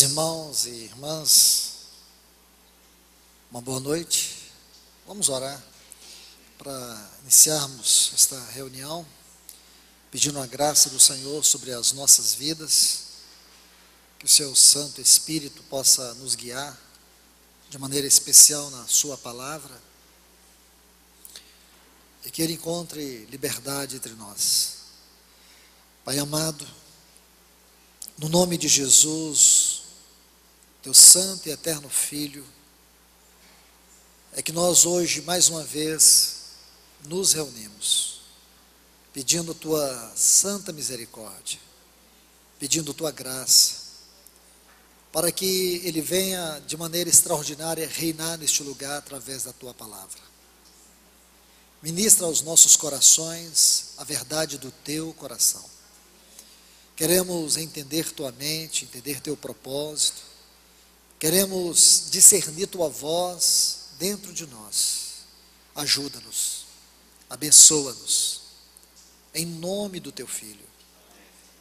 Meus irmãos e irmãs, uma boa noite. Vamos orar para iniciarmos esta reunião, pedindo a graça do Senhor sobre as nossas vidas, que o seu Santo Espírito possa nos guiar de maneira especial na sua palavra e que ele encontre liberdade entre nós. Pai amado, no nome de Jesus, teu santo e eterno Filho, é que nós hoje, mais uma vez, nos reunimos, pedindo tua santa misericórdia, pedindo tua graça, para que ele venha de maneira extraordinária reinar neste lugar através da tua palavra. Ministra aos nossos corações a verdade do teu coração. Queremos entender tua mente, entender teu propósito. Queremos discernir tua voz dentro de nós. Ajuda-nos, abençoa-nos, em nome do teu Filho.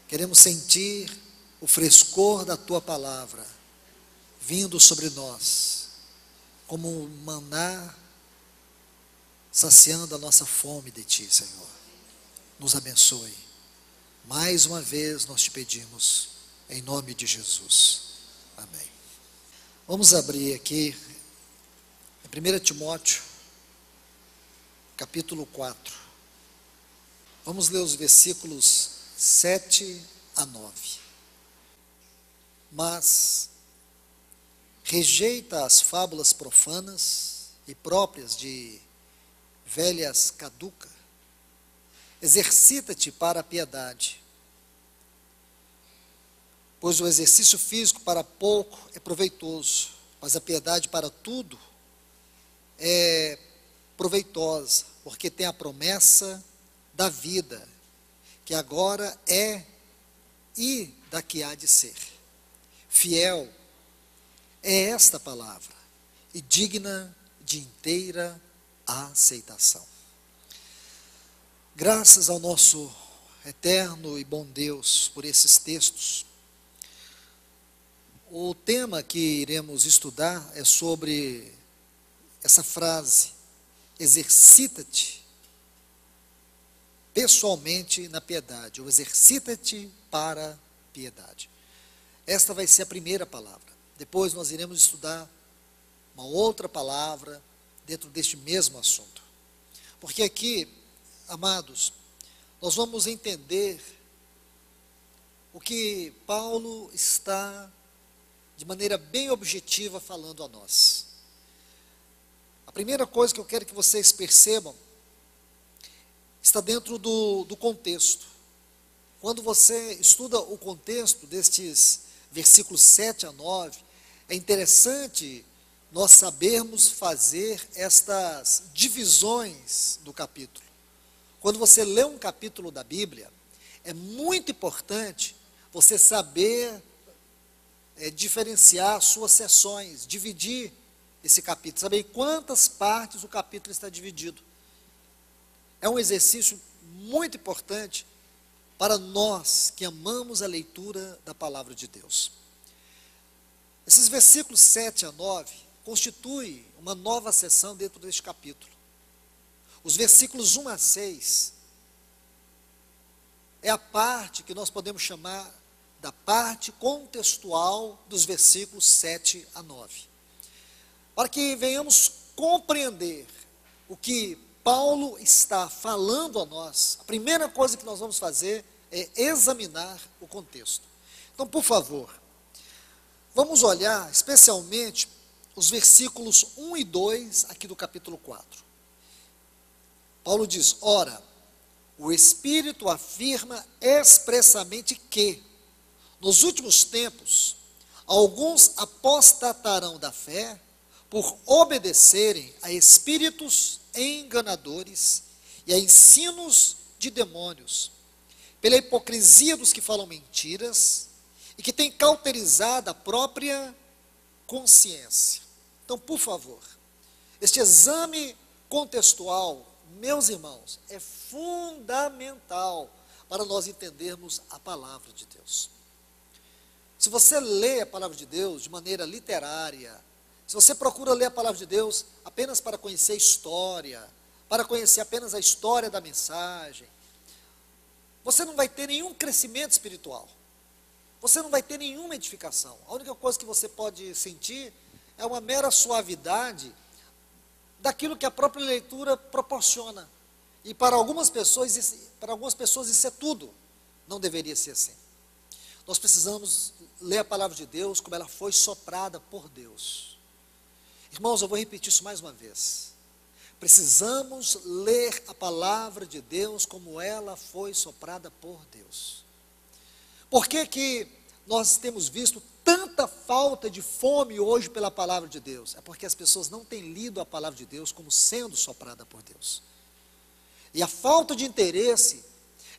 Queremos sentir o frescor da tua palavra vindo sobre nós, como um maná saciando a nossa fome de ti, Senhor. Nos abençoe. Mais uma vez nós te pedimos, em nome de Jesus. Amém. Vamos abrir aqui, em 1 Timóteo, capítulo 4. Vamos ler os versículos 7 a 9. Mas rejeita as fábulas profanas e próprias de velhas caducas. Exercita-te para a piedade, pois o exercício físico para pouco é proveitoso, mas a piedade para tudo é proveitosa, porque tem a promessa da vida, que agora é e da que há de ser. Fiel é esta palavra, e digna de inteira aceitação. Graças ao nosso eterno e bom Deus por esses textos. O tema que iremos estudar é sobre essa frase: exercita-te pessoalmente na piedade, ou exercita-te para a piedade. Esta vai ser a primeira palavra. Depois nós iremos estudar uma outra palavra dentro deste mesmo assunto. Porque aqui, amados, nós vamos entender o que Paulo está, de maneira bem objetiva, falando a nós. A primeira coisa que eu quero que vocês percebam está dentro do contexto. Quando você estuda o contexto destes versículos 7 a 9, é interessante nós sabermos fazer estas divisões do capítulo. Quando você lê um capítulo da Bíblia, é muito importante você saber diferenciar suas seções, dividir esse capítulo, saber em quantas partes o capítulo está dividido. É um exercício muito importante para nós que amamos a leitura da palavra de Deus. Esses versículos 7 a 9 constituem uma nova seção dentro deste capítulo. Os versículos 1 a 6 é a parte que nós podemos chamar da parte contextual dos versículos 7 a 9. Para que venhamos compreender o que Paulo está falando a nós, a primeira coisa que nós vamos fazer é examinar o contexto. Então, por favor, vamos olhar especialmente os versículos 1 e 2 aqui do capítulo 4. Paulo diz: ora, o Espírito afirma expressamente que, nos últimos tempos, alguns apostatarão da fé por obedecerem a espíritos enganadores e a ensinos de demônios, pela hipocrisia dos que falam mentiras e que têm cauterizado a própria consciência. Então, por favor, este exame contextual, meus irmãos, é fundamental para nós entendermos a palavra de Deus. Se você lê a palavra de Deus de maneira literária, se você procura ler a palavra de Deus apenas para conhecer a história, para conhecer apenas a história da mensagem, você não vai ter nenhum crescimento espiritual. Você não vai ter nenhuma edificação. A única coisa que você pode sentir é uma mera suavidade daquilo que a própria leitura proporciona. E para algumas pessoas isso é tudo. Não deveria ser assim. Nós precisamos ler a palavra de Deus como ela foi soprada por Deus. Irmãos, eu vou repetir isso mais uma vez. Precisamos ler a palavra de Deus como ela foi soprada por Deus. Por que que nós temos visto tanta falta de fome hoje pela palavra de Deus? É porque as pessoas não têm lido a palavra de Deus como sendo soprada por Deus. E a falta de interesse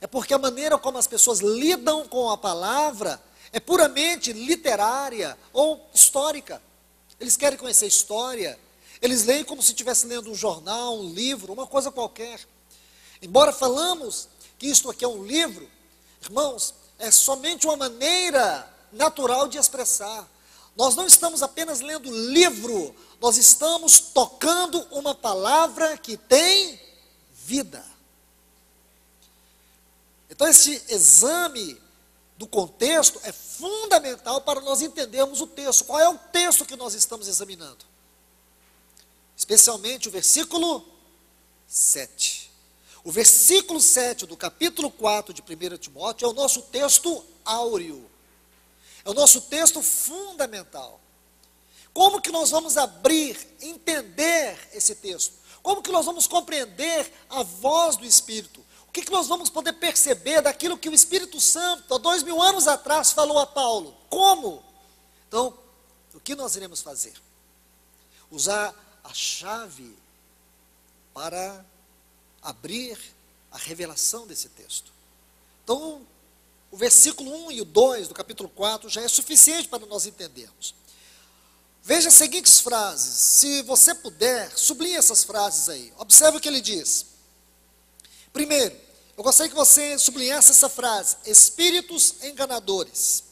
é porque a maneira como as pessoas lidam com a palavra é puramente literária ou histórica. Eles querem conhecer a história, eles leem como se estivessem lendo um jornal, um livro, uma coisa qualquer. Embora falamos que isto aqui é um livro, irmãos, é somente uma maneira natural de expressar. Nós não estamos apenas lendo livro, nós estamos tocando uma palavra que tem vida. Então esse exame do contexto é fundamental para nós entendermos o texto. Qual é o texto que nós estamos examinando? Especialmente o versículo 7. O versículo 7 do capítulo 4 de 1 Timóteo é o nosso texto áureo. É o nosso texto fundamental. Como que nós vamos abrir, entender esse texto? Como que nós vamos compreender a voz do Espírito? O que nós vamos poder perceber daquilo que o Espírito Santo, há 2000 anos atrás, falou a Paulo? Como? Então, o que nós iremos fazer? Usar a chave para abrir a revelação desse texto. Então, o versículo 1 e o 2 do capítulo 4 já é suficiente para nós entendermos. Veja as seguintes frases. Se você puder, sublinhe essas frases aí. Observe o que ele diz. Primeiro, eu gostaria que você sublinhasse essa frase: espíritos enganadores.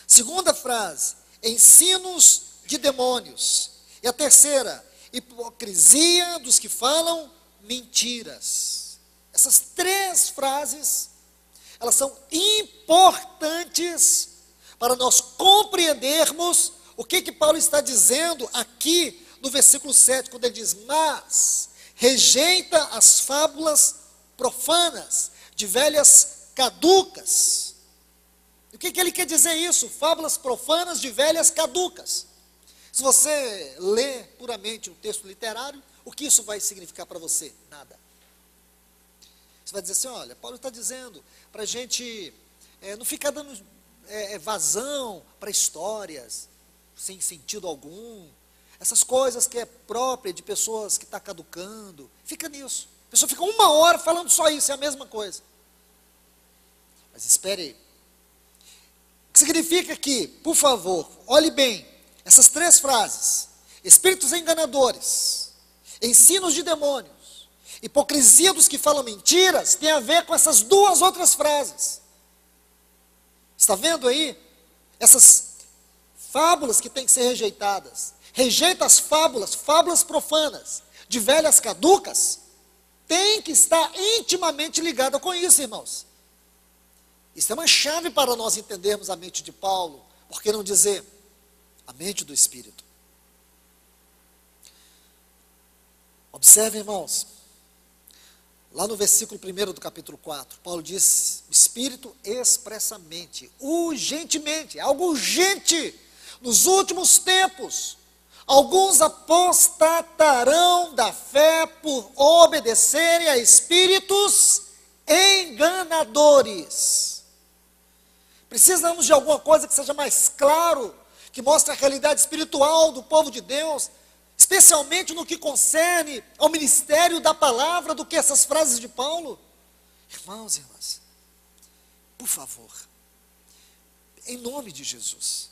Segunda frase: ensinos de demônios. E a terceira: hipocrisia dos que falam mentiras. Essas três frases, elas são importantes para nós compreendermos o que Paulo está dizendo aqui no versículo 7, quando ele diz: mas rejeita as fábulas profanas, de velhas caducas. O que ele quer dizer isso? Fábulas profanas de velhas caducas. Se você lê puramente um texto literário, o que isso vai significar para você? Nada. Você vai dizer assim: olha, Paulo está dizendo para a gente não ficar dando vazão para histórias sem sentido algum, essas coisas que é própria de pessoas que estão caducando. Fica nisso. A pessoa fica 1 hora falando só isso, é a mesma coisa. Mas espere aí. O que significa que, por favor, olhe bem, essas três frases: espíritos enganadores, ensinos de demônios, hipocrisia dos que falam mentiras, tem a ver com essas duas outras frases. Está vendo aí? Essas fábulas que têm que ser rejeitadas. Rejeita as fábulas, fábulas profanas, de velhas caducas, tem que estar intimamente ligada com isso, irmãos. Isso é uma chave para nós entendermos a mente de Paulo, por que não dizer a mente do Espírito? Observe, irmãos, lá no versículo 1 do capítulo 4, Paulo diz: o Espírito expressamente, urgentemente, algo urgente, nos últimos tempos, alguns apostatarão da fé por obedecerem a espíritos enganadores. Precisamos de alguma coisa que seja mais claro, que mostre a realidade espiritual do povo de Deus, especialmente no que concerne ao ministério da palavra, do que essas frases de Paulo. Irmãos e irmãs, por favor, em nome de Jesus,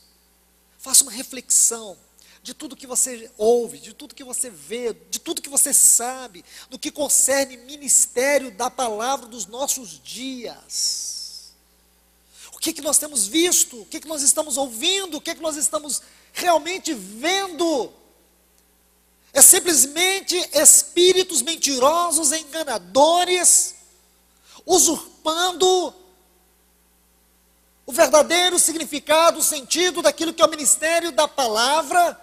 faça uma reflexão de tudo que você ouve, de tudo que você vê, de tudo que você sabe, do que concerne ministério da palavra dos nossos dias. O que nós temos visto, o que nós estamos ouvindo, o que nós estamos realmente vendo. É simplesmente espíritos mentirosos, enganadores, usurpando o verdadeiro significado, o sentido daquilo que é o ministério da palavra.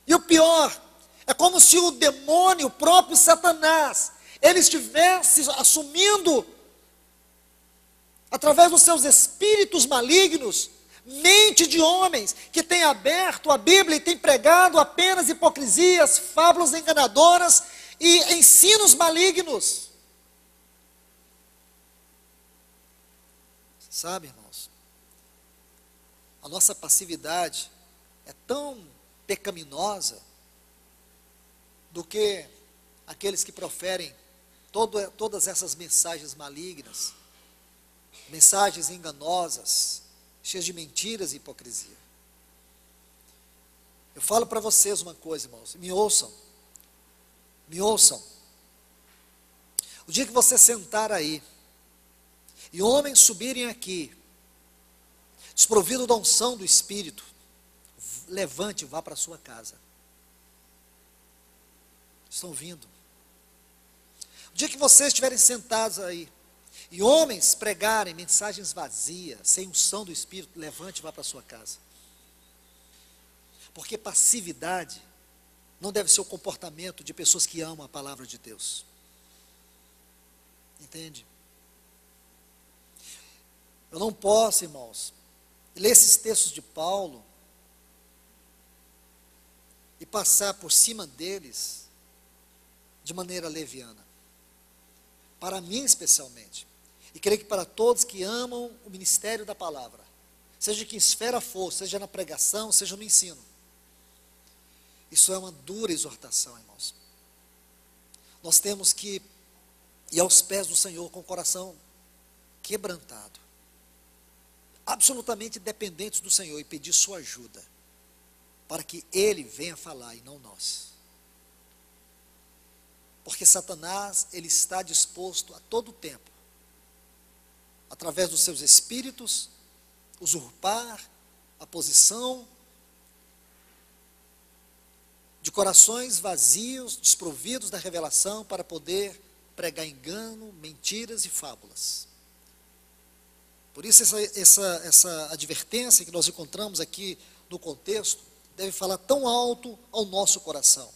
E o pior, é como se o demônio, o próprio Satanás, ele estivesse assumindo, através dos seus espíritos malignos, mente de homens que têm aberto a Bíblia e têm pregado apenas hipocrisias, fábulas enganadoras e ensinos malignos. Sabe, irmãos, a nossa passividade é tão pecaminosa do que aqueles que proferem todas essas mensagens malignas, mensagens enganosas, cheias de mentiras e hipocrisia. Eu falo para vocês uma coisa, irmãos, me ouçam, me ouçam. O dia que você sentar aí, e homens subirem aqui, desprovido da unção do Espírito, levante e vá para a sua casa. Estão vindo. O dia que vocês estiverem sentados aí, e homens pregarem mensagens vazias, sem unção do Espírito, levante e vá para a sua casa. Porque passividade não deve ser o comportamento de pessoas que amam a palavra de Deus. Entende? Eu não posso, irmãos, ler esses textos de Paulo e passar por cima deles de maneira leviana. Para mim especialmente. E creio que para todos que amam o ministério da palavra, seja que esfera for, seja na pregação, seja no ensino. Isso é uma dura exortação, irmãos. Nós temos que ir aos pés do Senhor com o coração quebrantado, absolutamente dependentes do Senhor, e pedir sua ajuda, para que Ele venha falar e não nós. Porque Satanás, ele está disposto a todo tempo, através dos seus espíritos, usurpar a posição de corações vazios, desprovidos da revelação, para poder pregar engano, mentiras e fábulas. Por isso essa advertência que nós encontramos aqui no contexto, deve falar tão alto ao nosso coração.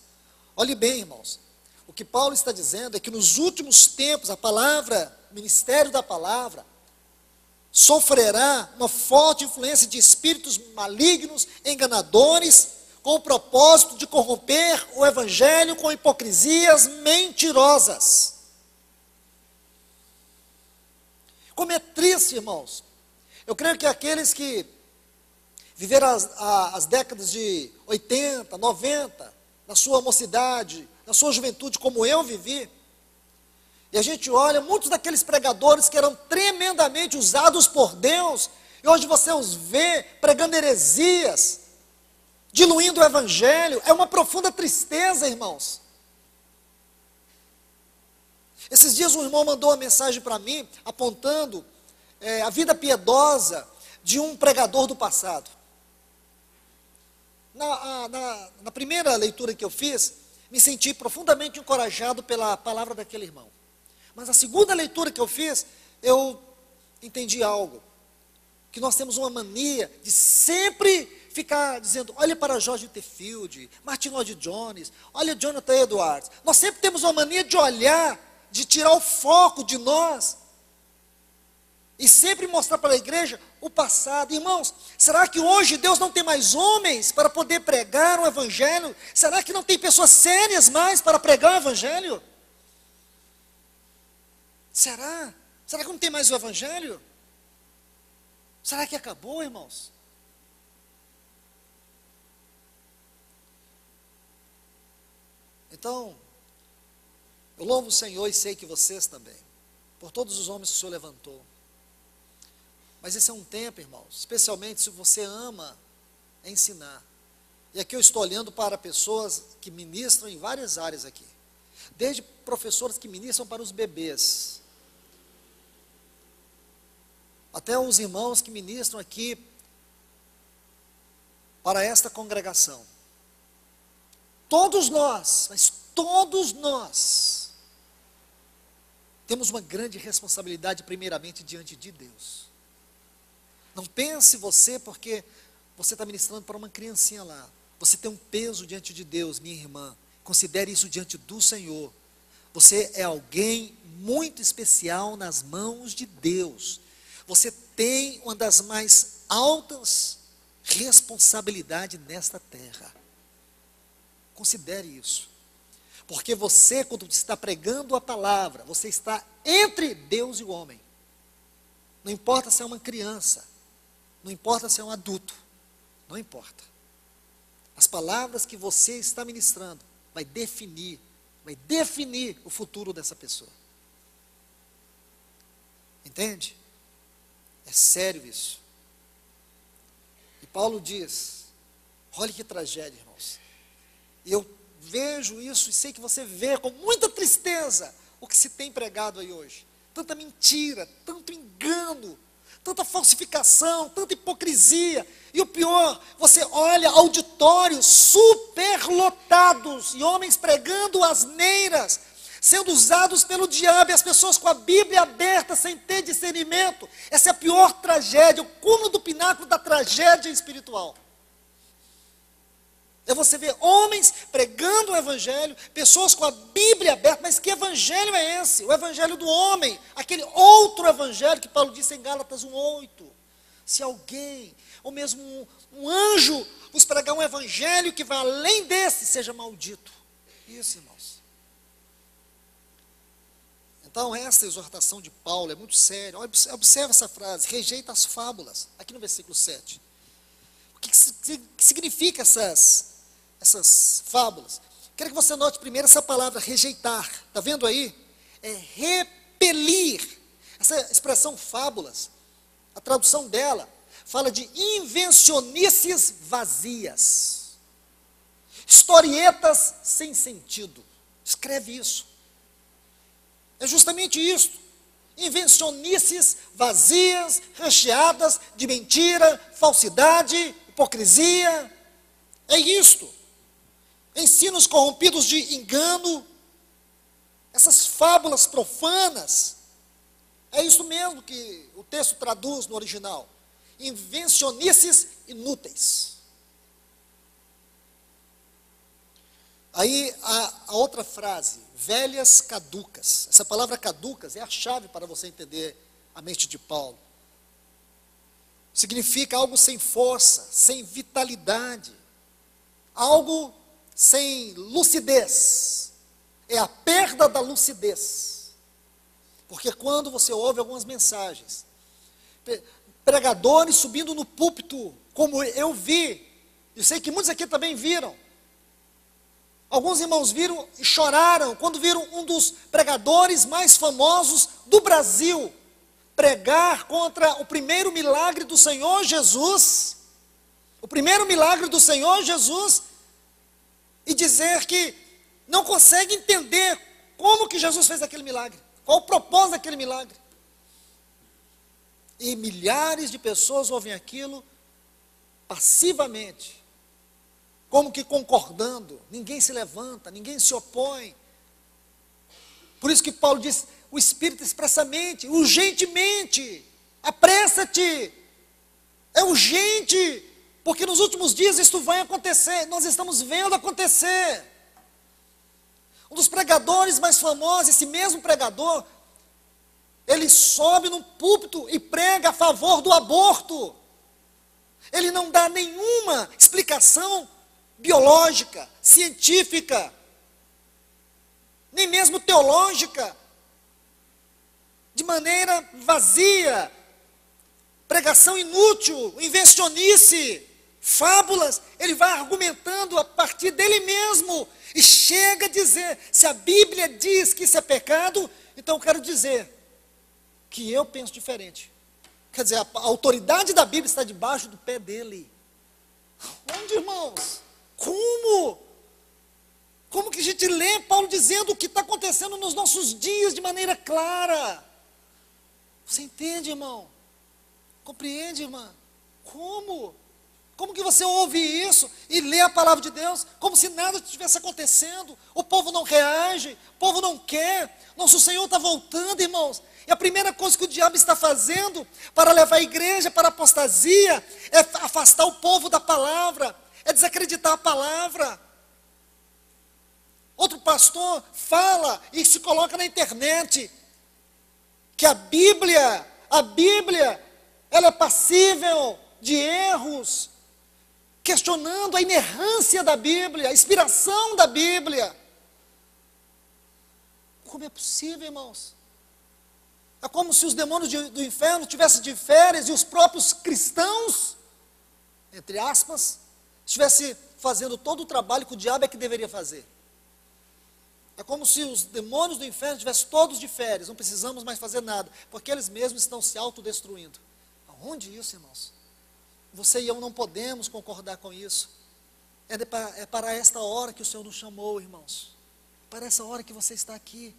Olhe bem, irmãos, o que Paulo está dizendo é que nos últimos tempos, a palavra, o ministério da palavra, sofrerá uma forte influência de espíritos malignos, enganadores, com o propósito de corromper o evangelho com hipocrisias mentirosas. Como é triste, irmãos. Eu creio que aqueles que viveram as décadas de 80, 90, na sua mocidade, na sua juventude, como eu vivi, e a gente olha, muitos daqueles pregadores que eram tremendamente usados por Deus, e hoje você os vê pregando heresias, diluindo o evangelho. É uma profunda tristeza, irmãos. Esses dias um irmão mandou uma mensagem para mim, apontando a vida piedosa de um pregador do passado. Na primeira leitura que eu fiz, me senti profundamente encorajado pela palavra daquele irmão. Mas na segunda leitura que eu fiz, eu entendi algo. Que nós temos uma mania de sempre ficar dizendo, olha para George Whitefield, Martin Lloyd Jones, olha Jonathan Edwards. Nós sempre temos uma mania de olhar, de tirar o foco de nós, e sempre mostrar para a igreja o passado. Irmãos, será que hoje Deus não tem mais homens para poder pregar o evangelho? Será que não tem pessoas sérias mais para pregar o evangelho? Será? Será que não tem mais o evangelho? Será que acabou, irmãos? Então, eu louvo o Senhor e sei que vocês também, por todos os homens que o Senhor levantou. Mas esse é um tempo, irmãos, especialmente se você ama ensinar. E aqui eu estou olhando para pessoas que ministram em várias áreas aqui. Desde professores que ministram para os bebês. até os irmãos que ministram aqui para esta congregação. Todos nós, mas todos nós, temos uma grande responsabilidade primeiramente diante de Deus. Não pense você porque você está ministrando para uma criancinha lá. Você tem um peso diante de Deus, minha irmã. Considere isso diante do Senhor. Você é alguém muito especial nas mãos de Deus. Você tem uma das mais altas responsabilidades nesta terra. Considere isso. Porque você, quando está pregando a palavra, você está entre Deus e o homem. Não importa se é uma criança, não importa se é um adulto, não importa. As palavras que você está ministrando vai definir o futuro dessa pessoa. Entende? É sério isso. E Paulo diz, olha que tragédia, irmãos. E eu vejo isso e sei que você vê com muita tristeza o que se tem pregado aí hoje. Tanta mentira, tanto engano, tanta falsificação, tanta hipocrisia. E o pior, você olha auditórios superlotados e homens pregando asneiras, sendo usados pelo diabo e as pessoas com a Bíblia aberta sem ter discernimento. Essa é a pior tragédia, o cúmulo do pináculo da tragédia espiritual. É você ver homens pregando o evangelho, pessoas com a Bíblia aberta, mas que evangelho é esse? O evangelho do homem, aquele outro evangelho que Paulo disse em Gálatas 1:8. Se alguém, ou mesmo um anjo, vos pregar um evangelho que vai além desse, seja maldito. Isso, irmãos. Então, essa exortação de Paulo é muito séria. Observe essa frase, rejeita as fábulas, aqui no versículo 7. O que significa essas fábulas? Quero que você note primeiro essa palavra rejeitar. Está vendo aí? É repelir. Essa expressão fábulas, a tradução dela, fala de invencionices vazias. Historietas sem sentido. Escreve isso. É justamente isso. Invencionices vazias, recheadas de mentira, falsidade, hipocrisia. É isto. Ensinos corrompidos de engano, essas fábulas profanas, é isso mesmo que o texto traduz no original, invencionices inúteis. Aí a outra frase, velhas caducas, essa palavra caducas é a chave para você entender a mente de Paulo. Significa algo sem força, sem vitalidade, algo sem lucidez, é a perda da lucidez. Porque quando você ouve algumas mensagens, pregadores subindo no púlpito, como eu vi, eu sei que muitos aqui também viram, alguns irmãos viram e choraram, quando viram um dos pregadores mais famosos do Brasil, pregar contra o primeiro milagre do Senhor Jesus, e dizer que não consegue entender como que Jesus fez aquele milagre, qual o propósito daquele milagre. E milhares de pessoas ouvem aquilo passivamente, como que concordando, ninguém se levanta, ninguém se opõe. Por isso que Paulo diz, o Espírito expressamente, urgentemente, apressa-te, é urgente, porque nos últimos dias isto vai acontecer, nós estamos vendo acontecer. Um dos pregadores mais famosos, esse mesmo pregador, ele sobe num púlpito e prega a favor do aborto. Ele não dá nenhuma explicação biológica, científica, nem mesmo teológica, de maneira vazia, pregação inútil, invencionice, fábulas, ele vai argumentando a partir dele mesmo, e chega a dizer, se a Bíblia diz que isso é pecado, então eu quero dizer que eu penso diferente. Quer dizer, a autoridade da Bíblia está debaixo do pé dele. Onde, irmãos? Como? Como que a gente lê Paulo dizendo o que está acontecendo nos nossos dias de maneira clara? Você entende, irmão? Compreende, irmã? Como? Como que você ouve isso e lê a palavra de Deus como se nada estivesse acontecendo? O povo não reage, o povo não quer. Nosso Senhor está voltando, irmãos. E a primeira coisa que o diabo está fazendo para levar a igreja para a apostasia é afastar o povo da palavra, é desacreditar a palavra. Outro pastor fala e se coloca na internet que a Bíblia, ela é passível de erros, questionando a inerrância da Bíblia, a inspiração da Bíblia. Como é possível, irmãos? É como se os demônios do inferno tivessem de férias e os próprios cristãos, entre aspas, estivessem fazendo todo o trabalho que o diabo é que deveria fazer. É como se os demônios do inferno estivessem todos de férias, não precisamos mais fazer nada, porque eles mesmos estão se autodestruindo. Aonde isso, irmãos? Você e eu não podemos concordar com isso. É para esta hora que o Senhor nos chamou, irmãos. Para essa hora que você está aqui.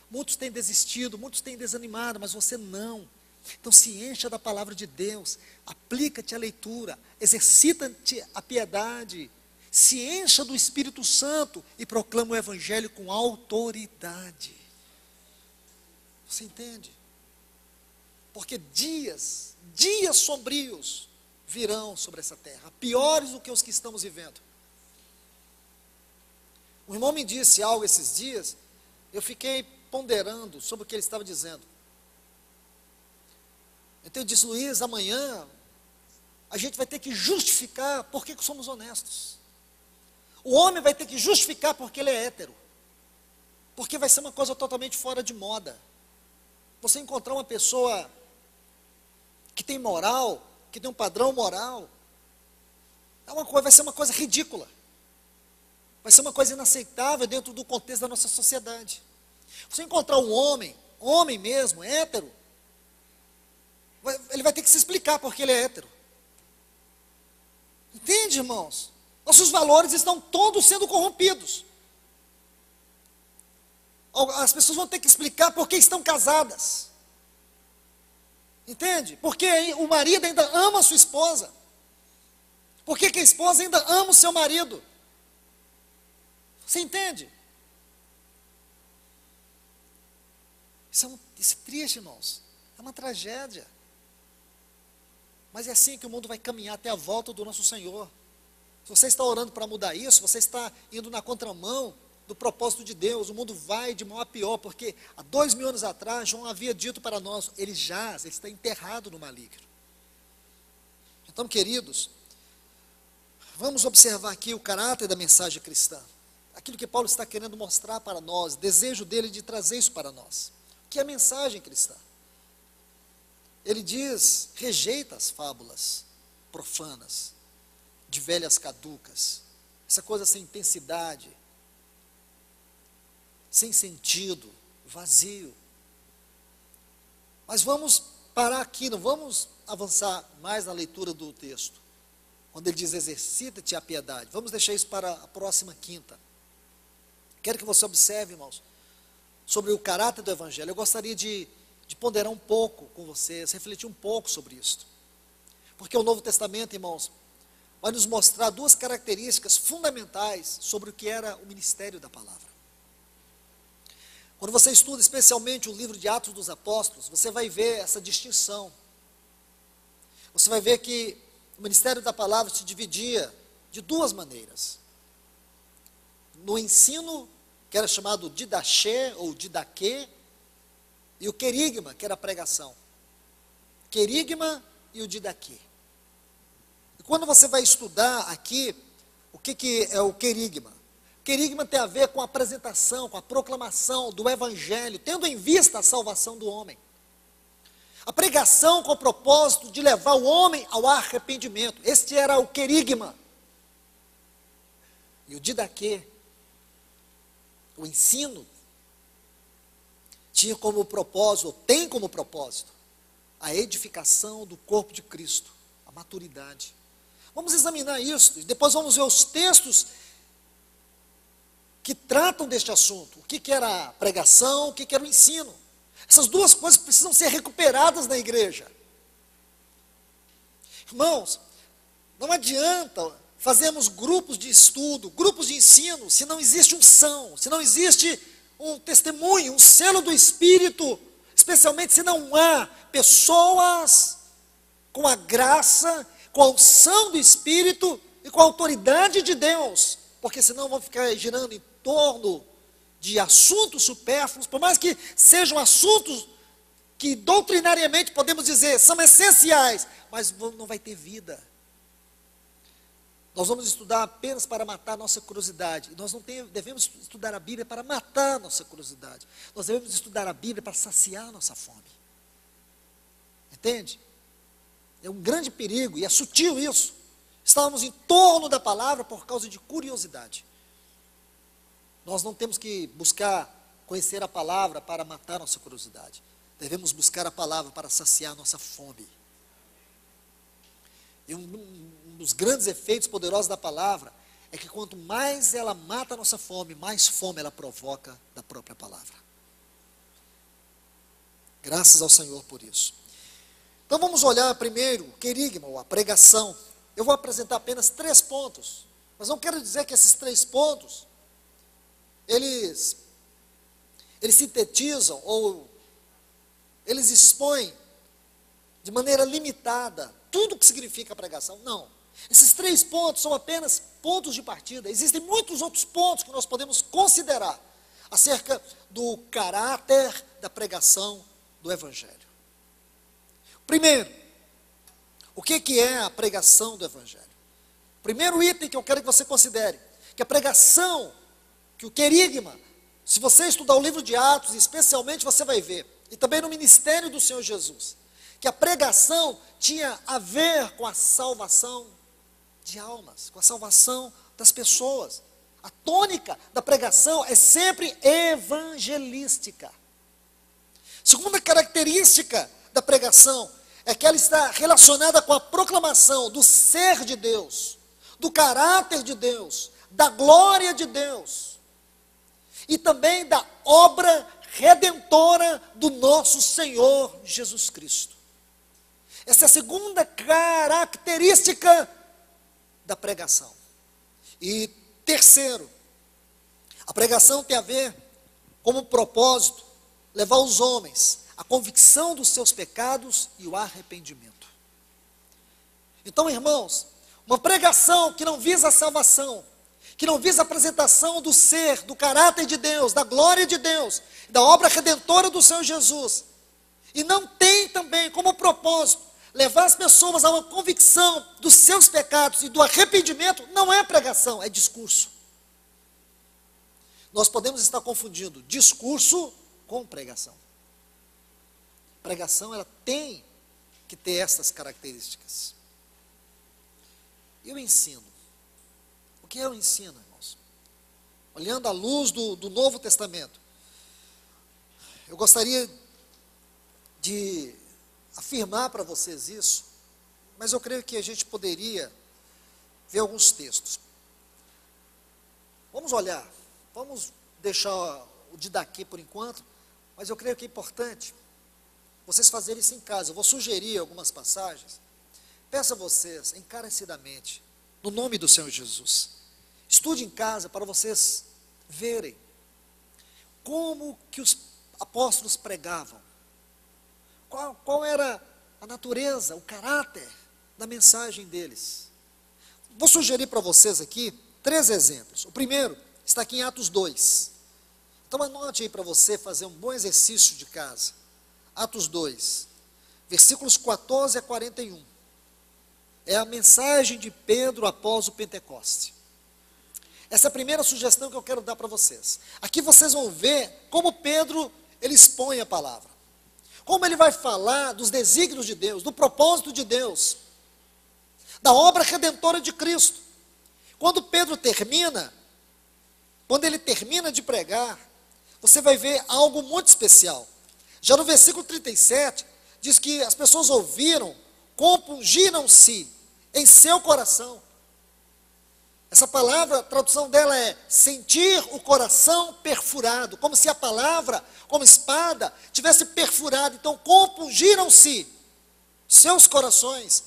Muitos têm desistido, muitos têm desanimado, mas você não. Então se encha da palavra de Deus, aplica-te à leitura, exercita-te a piedade, se encha do Espírito Santo e proclama o Evangelho com autoridade. Você entende? Porque dias sombrios virão sobre essa terra, piores do que os que estamos vivendo. O irmão me disse algo esses dias, eu fiquei ponderando sobre o que ele estava dizendo. Então eu disse: Luiz, amanhã a gente vai ter que justificar por que somos honestos. O homem vai ter que justificar porque ele é hétero, porque vai ser uma coisa totalmente fora de moda. Você encontrar uma pessoa que tem moral, que tem um padrão moral, vai ser uma coisa ridícula, vai ser uma coisa inaceitável dentro do contexto da nossa sociedade. Você encontrar um homem mesmo, hétero, ele vai ter que se explicar porque ele é hétero. Entende, irmãos? Nossos valores estão todos sendo corrompidos. As pessoas vão ter que explicar por que estão casadas. Entende? Porque o marido ainda ama a sua esposa. Por que a esposa ainda ama o seu marido? Você entende? Isso é triste, irmãos. É uma tragédia. Mas é assim que o mundo vai caminhar até a volta do nosso Senhor. Se você está orando para mudar isso, você está indo na contramão do propósito de Deus. O mundo vai de mal a pior, porque há 2000 anos atrás, João havia dito para nós: ele está enterrado no maligno. Então, queridos, vamos observar aqui o caráter da mensagem cristã. Aquilo que Paulo está querendo mostrar para nós, desejo dele de trazer isso para nós. O que é a mensagem cristã? Ele diz: rejeita as fábulas profanas, de velhas caducas, essa coisa sem intensidade, sem sentido, vazio. Mas vamos parar aqui, não vamos avançar mais na leitura do texto, quando ele diz: exercita-te a piedade. Vamos deixar isso para a próxima quinta. Quero que você observe, irmãos, sobre o caráter do Evangelho. Eu gostaria de ponderar um pouco com vocês, refletir um pouco sobre isso. Porque o Novo Testamento, irmãos, vai nos mostrar duas características fundamentais sobre o que era o ministério da palavra. Quando você estuda especialmente o livro de Atos dos Apóstolos, você vai ver essa distinção. Você vai ver que o ministério da palavra se dividia de duas maneiras. No ensino, que era chamado didaché ou didaquê, e o querigma, que era a pregação. Querigma e o didaquê. E quando você vai estudar aqui, o que é o querigma? Querigma tem a ver com a apresentação, com a proclamação do Evangelho, tendo em vista a salvação do homem. A pregação com o propósito de levar o homem ao arrependimento. Este era o querigma. E o didaquê, o ensino, tinha como propósito, ou tem como propósito, a edificação do corpo de Cristo, a maturidade. Vamos examinar isso, e depois vamos ver os textos que tratam deste assunto. O que era a pregação, o que era o ensino. Essas duas coisas precisam ser recuperadas na igreja. Irmãos, não adianta fazermos grupos de estudo, grupos de ensino, se não existe unção, se não existe um testemunho, um selo do Espírito, especialmente se não há pessoas com a graça, com a unção do Espírito e com a autoridade de Deus, porque senão vão ficar girando em torno de assuntos supérfluos, por mais que sejam assuntos que doutrinariamente podemos dizer são essenciais, mas não vai ter vida. Nós vamos estudar apenas para matar a nossa curiosidade. Nós não devemos estudar a Bíblia para matar a nossa curiosidade. Nós devemos estudar a Bíblia para saciar a nossa fome. Entende? É um grande perigo, e é sutil isso. Estávamos em torno da palavra por causa de curiosidade. Nós não temos que buscar conhecer a palavra para matar a nossa curiosidade. Devemos buscar a palavra para saciar a nossa fome. E um dos grandes efeitos poderosos da palavra é que quanto mais ela mata a nossa fome, mais fome ela provoca da própria palavra. Graças ao Senhor por isso. Então vamos olhar primeiro o querigma, ou a pregação. Eu vou apresentar apenas 3 pontos, mas não quero dizer que esses 3 pontos, eles sintetizam, ou eles expõem de maneira limitada tudo o que significa a pregação. Não. Esses 3 pontos são apenas pontos de partida. Existem muitos outros pontos que nós podemos considerar acerca do caráter da pregação do Evangelho. Primeiro, o que é a pregação do Evangelho? Primeiro item que eu quero que você considere, que a pregação, que o querigma, se você estudar o livro de Atos, especialmente você vai ver, e também no ministério do Senhor Jesus, que a pregação tinha a ver com a salvação de almas, com a salvação das pessoas. A tônica da pregação é sempre evangelística. Segunda característica da pregação é que ela está relacionada com a proclamação do ser de Deus, do caráter de Deus, da glória de Deus e também da obra redentora do nosso Senhor Jesus Cristo. Essa é a segunda característica da pregação. E terceiro, a pregação tem a ver como propósito levar os homens à convicção dos seus pecados e o arrependimento. Então, irmãos, uma pregação que não visa a salvação, que não visa a apresentação do ser, do caráter de Deus, da glória de Deus, da obra redentora do Senhor Jesus, e não tem também como propósito levar as pessoas a uma convicção dos seus pecados e do arrependimento, não é pregação, é discurso. Nós podemos estar confundindo discurso com pregação. Pregação, ela tem que ter essas características. E o ensino? O que é o ensino, irmãos? Olhando à luz do Novo Testamento, eu gostaria de afirmar para vocês isso, mas eu creio que a gente poderia ver alguns textos. Vamos olhar, vamos deixar o de daqui por enquanto, mas eu creio que é importante vocês fazerem isso em casa. Eu vou sugerir algumas passagens. Peço a vocês, encarecidamente, no nome do Senhor Jesus, estude em casa para vocês verem como que os apóstolos pregavam. Qual era a natureza, o caráter da mensagem deles. Vou sugerir para vocês aqui 3 exemplos. O primeiro está aqui em Atos 2. Então anote aí para você fazer um bom exercício de casa. Atos 2, versículos 14 a 41. É a mensagem de Pedro após o Pentecoste. Essa é a primeira sugestão que eu quero dar para vocês. Aqui vocês vão ver como Pedro, ele expõe a palavra. Como ele vai falar dos desígnios de Deus, do propósito de Deus, da obra redentora de Cristo. Quando Pedro termina, quando ele termina de pregar, você vai ver algo muito especial. Já no versículo 37, diz que as pessoas ouviram, compungiram-se em seu coração. Essa palavra, a tradução dela é sentir o coração perfurado, como se a palavra, como espada, tivesse perfurado. Então, compungiram-se seus corações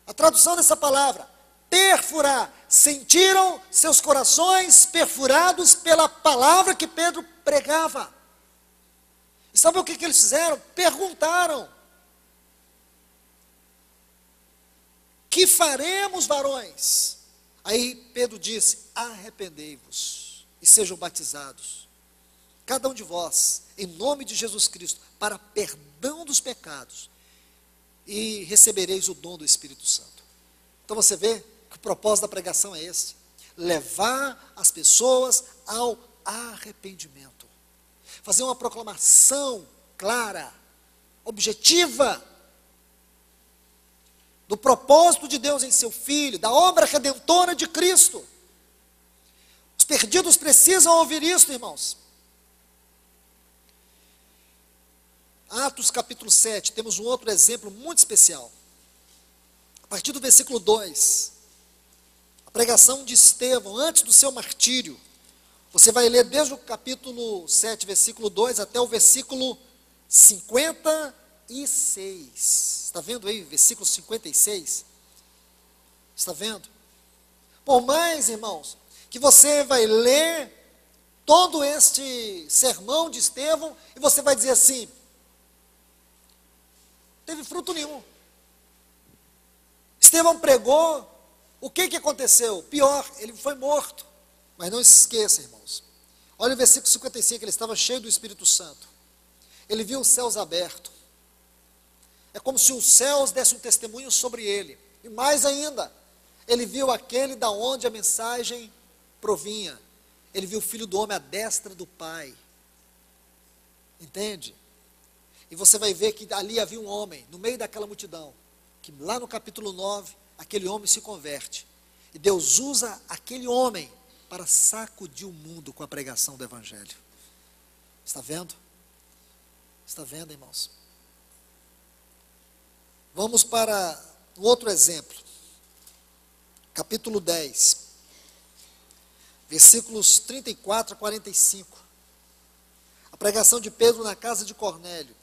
A tradução dessa palavra, perfurar. Sentiram seus corações perfurados pela palavra que Pedro pregava. E sabe o que eles fizeram? Perguntaram: que faremos, varões? Aí Pedro disse: arrependei-vos e sejam batizados, cada um de vós, em nome de Jesus Cristo, para perdão dos pecados, e recebereis o dom do Espírito Santo. Então você vê que o propósito da pregação é esse: levar as pessoas ao arrependimento, fazer uma proclamação clara, objetiva, do propósito de Deus em seu Filho, da obra redentora de Cristo. Os perdidos precisam ouvir isso, irmãos. Atos capítulo 7, temos um outro exemplo muito especial. A partir do versículo 2, a pregação de Estevão, antes do seu martírio. Você vai ler desde o capítulo 7, versículo 2, até o versículo 56. Está vendo aí, versículo 56? Está vendo? Por mais, irmãos, que você vai ler todo este sermão de Estevão, e você vai dizer assim: teve fruto nenhum. Estevão pregou, o que aconteceu? Pior, ele foi morto. Mas não se esqueça, irmãos, olha o versículo 55, ele estava cheio do Espírito Santo, ele viu os céus abertos, é como se os céus dessem um testemunho sobre ele, e mais ainda, ele viu aquele da onde a mensagem provinha, ele viu o Filho do Homem à destra do Pai, entende? E você vai ver que ali havia um homem, no meio daquela multidão, que lá no capítulo 9, aquele homem se converte, e Deus usa aquele homem para sacudir o mundo com a pregação do Evangelho. Está vendo? Está vendo, irmãos? Vamos para um outro exemplo. Capítulo 10, versículos 34 a 45. A pregação de Pedro na casa de Cornélio.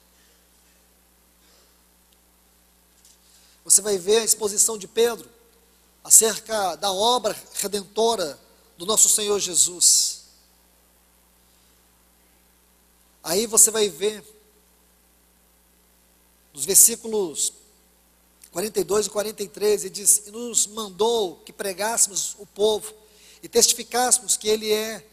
Você vai ver a exposição de Pedro acerca da obra redentora do nosso Senhor Jesus. Aí você vai ver, nos versículos 42 e 43, ele diz: e nos mandou que pregássemos o povo, e testificássemos que ele é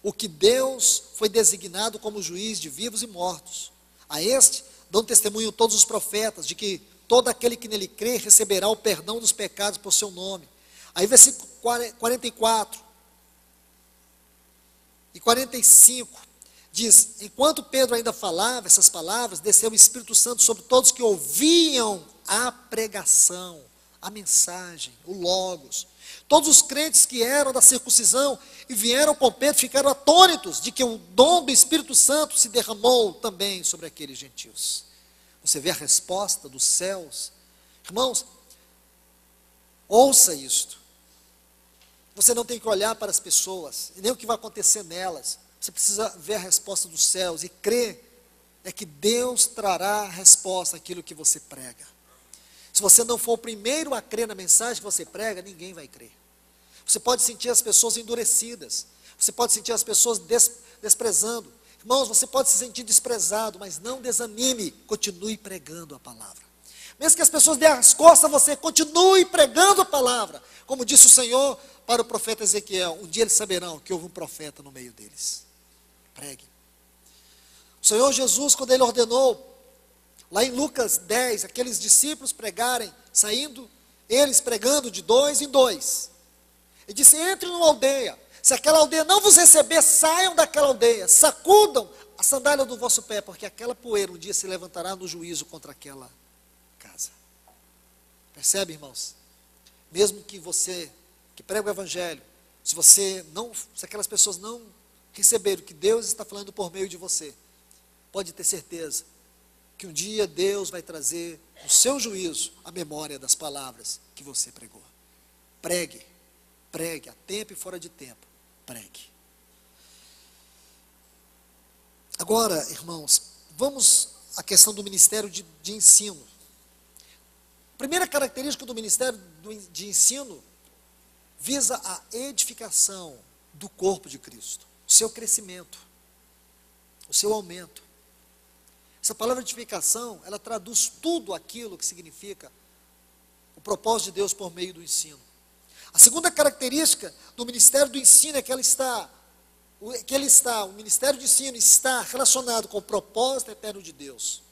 o que Deus foi designado como juiz de vivos e mortos. A este dão testemunho todos os profetas, de que todo aquele que nele crê receberá o perdão dos pecados por seu nome. Aí versículo 44 e 45, diz: enquanto Pedro ainda falava essas palavras, desceu o Espírito Santo sobre todos que ouviam a pregação, a mensagem, o Logos. Todos os crentes que eram da circuncisão e vieram com Pedro ficaram atônitos de que o dom do Espírito Santo se derramou também sobre aqueles gentios. Você vê a resposta dos céus. Irmãos, ouça isto. Você não tem que olhar para as pessoas, e nem o que vai acontecer nelas. Você precisa ver a resposta dos céus e crer é que Deus trará a resposta àquilo que você prega. Se você não for o primeiro a crer na mensagem que você prega, ninguém vai crer. Você pode sentir as pessoas endurecidas, você pode sentir as pessoas desprezando. Irmãos, você pode se sentir desprezado, mas não desanime, continue pregando a palavra. Mesmo que as pessoas dêem as costas a você, continue pregando a palavra. Como disse o Senhor para o profeta Ezequiel: um dia eles saberão que houve um profeta no meio deles. Pregue. O Senhor Jesus, quando ele ordenou, lá em Lucas 10, aqueles discípulos pregarem, saindo, eles pregando de 2 em 2. Ele disse: entrem numa aldeia, se aquela aldeia não vos receber, saiam daquela aldeia, sacudam a sandália do vosso pé, porque aquela poeira um dia se levantará no juízo contra aquela casa. Percebe, irmãos? Mesmo que você, que prega o Evangelho, se aquelas pessoas não receberem o que Deus está falando por meio de você, pode ter certeza que um dia Deus vai trazer no seu juízo a memória das palavras que você pregou. Pregue, pregue, a tempo e fora de tempo, pregue. Agora, irmãos, vamos à questão do ministério de ensino. A primeira característica do ministério de ensino visa a edificação do corpo de Cristo, o seu crescimento, o seu aumento. Essa palavra edificação, ela traduz tudo aquilo que significa o propósito de Deus por meio do ensino. A segunda característica do ministério do ensino é que o ministério de ensino está relacionado com o propósito eterno de Deus,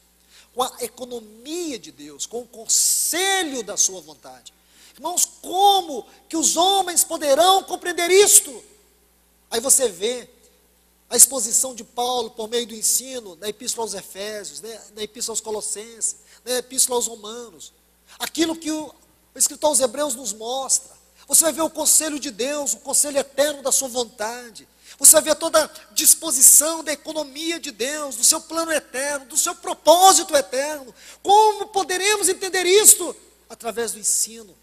com a economia de Deus, com o conselho da sua vontade. Irmãos, como que os homens poderão compreender isto? Aí você vê a exposição de Paulo por meio do ensino, na Epístola aos Efésios, na Epístola aos Colossenses, na Epístola aos Romanos, aquilo que o escritor aos Hebreus nos mostra. Você vai ver o conselho de Deus, o conselho eterno da sua vontade. Você vai ver toda a disposição da economia de Deus, do seu plano eterno, do seu propósito eterno. Como poderemos entender isto? Através do ensino.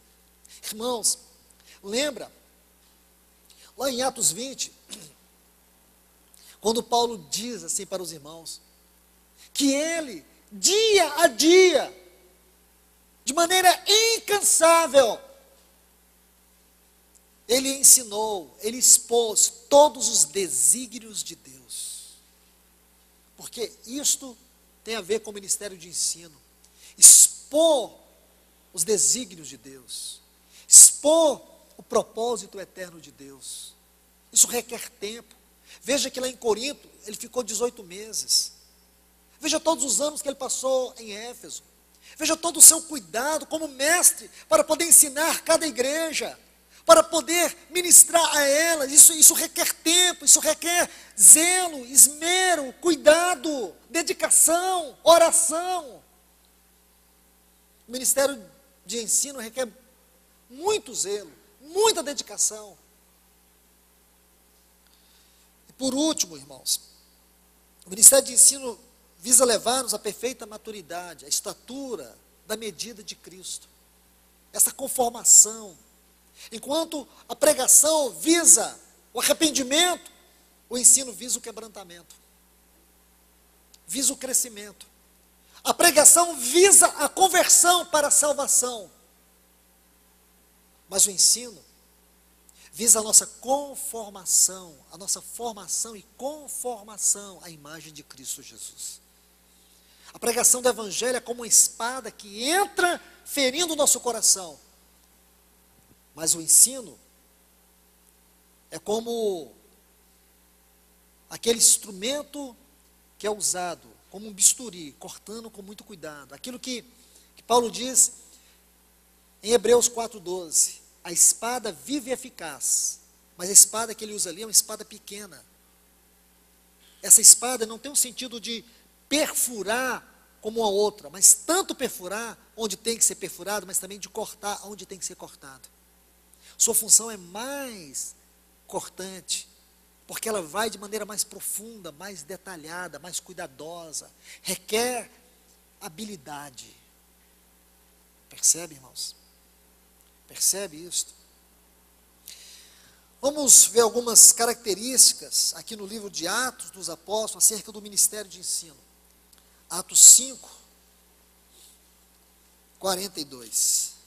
Irmãos, lembra, lá em Atos 20, quando Paulo diz assim para os irmãos, que ele, dia a dia, de maneira incansável, ele ensinou, ele expôs todos os desígnios de Deus. Porque isto tem a ver com o ministério de ensino. Expor os desígnios de Deus. Expor o propósito eterno de Deus. Isso requer tempo. Veja que lá em Corinto, ele ficou 18 meses. Veja todos os anos que ele passou em Éfeso. Veja todo o seu cuidado como mestre para poder ensinar cada igreja, para poder ministrar a elas. Isso requer tempo, isso requer zelo, esmero, cuidado, dedicação, oração. O ministério de ensino requer muito zelo, muita dedicação. E por último, irmãos, o ministério de ensino visa levar-nos à perfeita maturidade, à estatura da medida de Cristo. Essa conformação. Enquanto a pregação visa o arrependimento, o ensino visa o quebrantamento, visa o crescimento. A pregação visa a conversão para a salvação, mas o ensino visa a nossa conformação, a nossa formação e conformação à imagem de Cristo Jesus. A pregação do Evangelho é como uma espada que entra ferindo o nosso coração. Mas o ensino é como aquele instrumento que é usado como um bisturi, cortando com muito cuidado. Aquilo que Paulo diz em Hebreus 4,12, a espada viva e eficaz, mas a espada que ele usa ali é uma espada pequena. Essa espada não tem um sentido de perfurar como a outra, mas tanto perfurar onde tem que ser perfurado, mas também de cortar onde tem que ser cortado. Sua função é mais cortante, porque ela vai de maneira mais profunda, mais detalhada, mais cuidadosa, requer habilidade. Percebe, irmãos? Percebe isso? Vamos ver algumas características aqui no livro de Atos dos Apóstolos acerca do ministério de ensino. Atos 5, 42.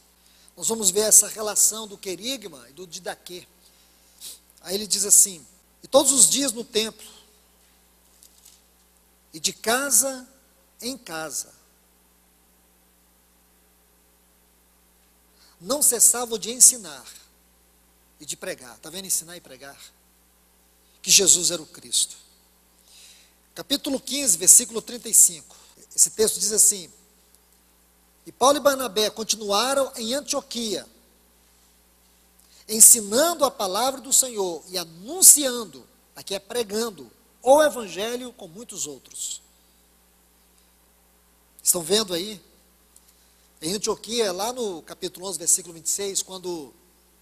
Nós vamos ver essa relação do querigma e do didaquê. Aí ele diz assim: e todos os dias no templo, e de casa em casa, não cessavam de ensinar e de pregar. Está vendo? Ensinar e pregar. Que Jesus era o Cristo. Capítulo 15, versículo 35. Esse texto diz assim: e Paulo e Barnabé continuaram em Antioquia, ensinando a palavra do Senhor e anunciando, aqui é pregando, o Evangelho com muitos outros. Estão vendo aí? Em Antioquia, lá no capítulo 11, versículo 26, quando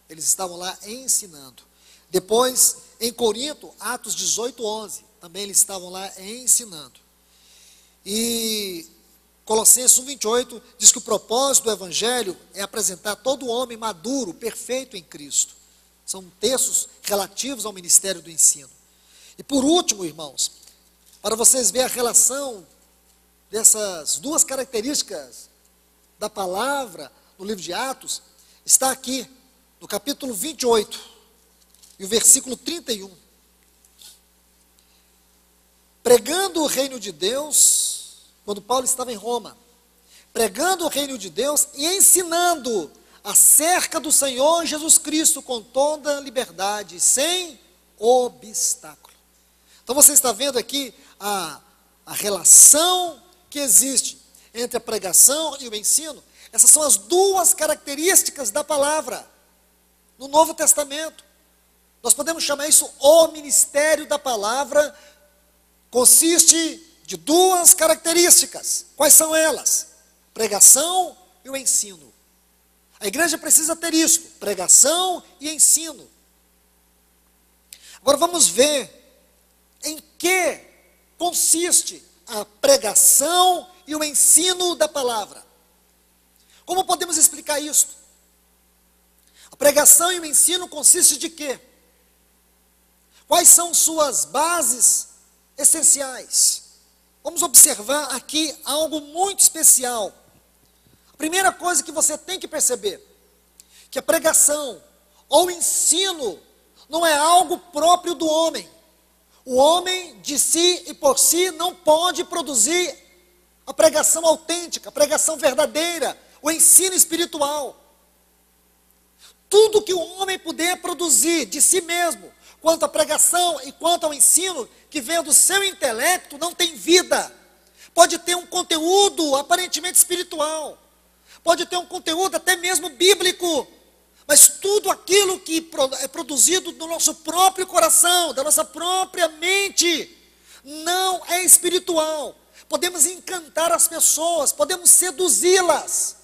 eles estavam lá ensinando. Depois, em Corinto, Atos 18, 11, também eles estavam lá ensinando. E Colossenses 1,28 diz que o propósito do Evangelho é apresentar todo homem maduro, perfeito em Cristo. São textos relativos ao ministério do ensino. E por último, irmãos, para vocês verem a relação dessas duas características da palavra no livro de Atos, está aqui, no capítulo 28, e o versículo 31. Pregando o reino de Deus, quando Paulo estava em Roma, pregando o reino de Deus e ensinando acerca do Senhor Jesus Cristo com toda liberdade, sem obstáculo. Então você está vendo aqui a relação que existe entre a pregação e o ensino. Essas são as duas características da palavra no Novo Testamento. Nós podemos chamar isso o ministério da palavra. Consiste de duas características. Quais são elas? Pregação e o ensino. A igreja precisa ter isso, pregação e ensino. Agora vamos ver em que consiste a pregação e o ensino da palavra. Como podemos explicar isso? A pregação e o ensino consiste de quê? Quais são suas bases essenciais? Vamos observar aqui algo muito especial. A primeira coisa que você tem que perceber, que a pregação ou o ensino não é algo próprio do homem. O homem de si e por si não pode produzir a pregação autêntica, a pregação verdadeira, o ensino espiritual. Tudo que o homem puder produzir de si mesmo, quanto à pregação e quanto ao ensino, que vem do seu intelecto, não tem vida. Pode ter um conteúdo aparentemente espiritual, pode ter um conteúdo até mesmo bíblico, mas tudo aquilo que é produzido do nosso próprio coração, da nossa própria mente, não é espiritual. Podemos encantar as pessoas, podemos seduzi-las,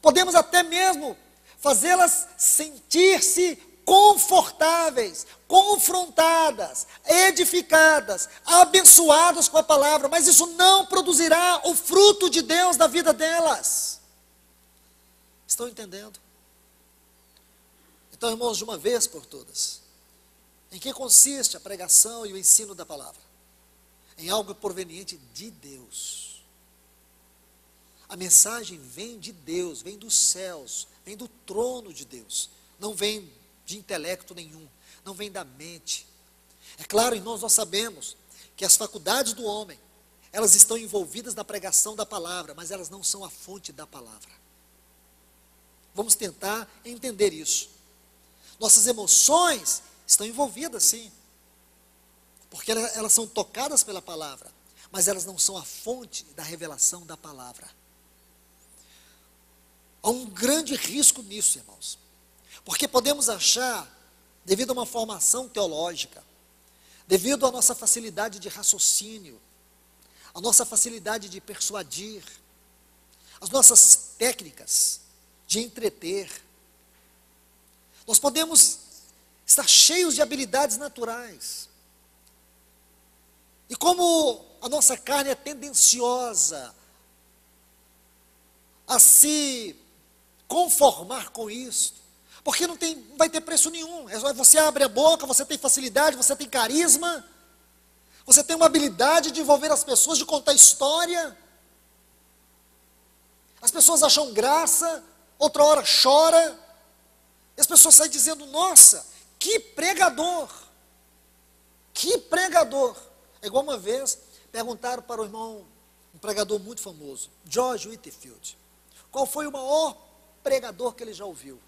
podemos até mesmo fazê-las sentir-se confortáveis, confrontadas, edificadas, abençoadas com a palavra, mas isso não produzirá o fruto de Deus na vida delas. Estão entendendo? Então, irmãos, de uma vez por todas, em que consiste a pregação e o ensino da palavra? Em algo proveniente de Deus. A mensagem vem de Deus, vem dos céus, vem do trono de Deus, não vem de intelecto nenhum, não vem da mente. É claro, irmãos, nós sabemos que as faculdades do homem, elas estão envolvidas na pregação da palavra, mas elas não são a fonte da palavra. Vamos tentar entender isso. Nossas emoções estão envolvidas, sim, porque elas são tocadas pela palavra, mas elas não são a fonte da revelação da palavra. Há um grande risco nisso, irmãos, porque podemos achar, devido a uma formação teológica, devido à nossa facilidade de raciocínio, a nossa facilidade de persuadir, as nossas técnicas de entreter, nós podemos estar cheios de habilidades naturais. E como a nossa carne é tendenciosa a se conformar com isso, porque não vai ter preço nenhum. Você abre a boca, você tem facilidade, você tem carisma, você tem uma habilidade de envolver as pessoas, de contar história. As pessoas acham graça, outra hora chora. E as pessoas saem dizendo, nossa, que pregador, que pregador. É igual uma vez, perguntaram para o irmão, um pregador muito famoso, George Whitefield, qual foi o maior pregador que ele já ouviu.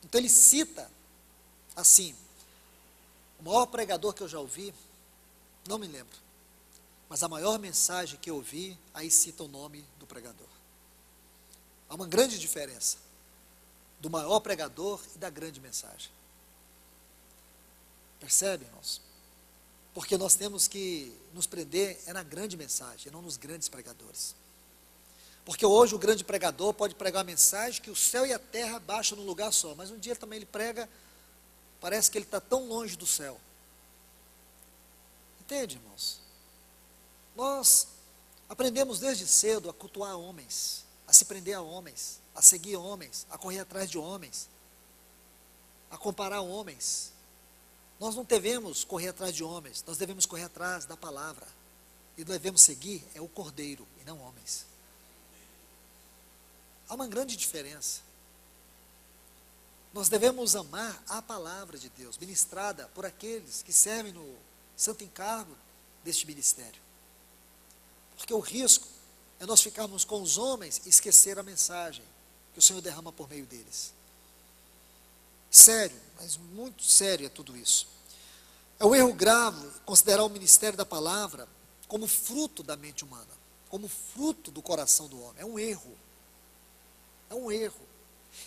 Então ele cita, assim, o maior pregador que eu já ouvi, não me lembro, mas a maior mensagem que eu ouvi, aí cita o nome do pregador. Há uma grande diferença do maior pregador e da grande mensagem. Percebe, irmãos? Porque nós temos que nos prender na grande mensagem, e não nos grandes pregadores. Porque hoje o grande pregador pode pregar uma mensagem que o céu e a terra baixam num lugar só, mas um dia também ele prega, parece que ele está tão longe do céu. Entende, irmãos? Nós aprendemos desde cedo a cultuar homens, a se prender a homens, a seguir homens, a correr atrás de homens, a comparar homens. Nós não devemos correr atrás de homens, nós devemos correr atrás da palavra. E devemos seguir o Cordeiro e não homens. Há uma grande diferença. Nós devemos amar a palavra de Deus, ministrada por aqueles que servem no santo encargo deste ministério. Porque o risco é nós ficarmos com os homens e esquecer a mensagem que o Senhor derrama por meio deles. Sério, mas muito sério é tudo isso. É um erro grave considerar o ministério da palavra como fruto da mente humana, como fruto do coração do homem. É um erro. É um erro.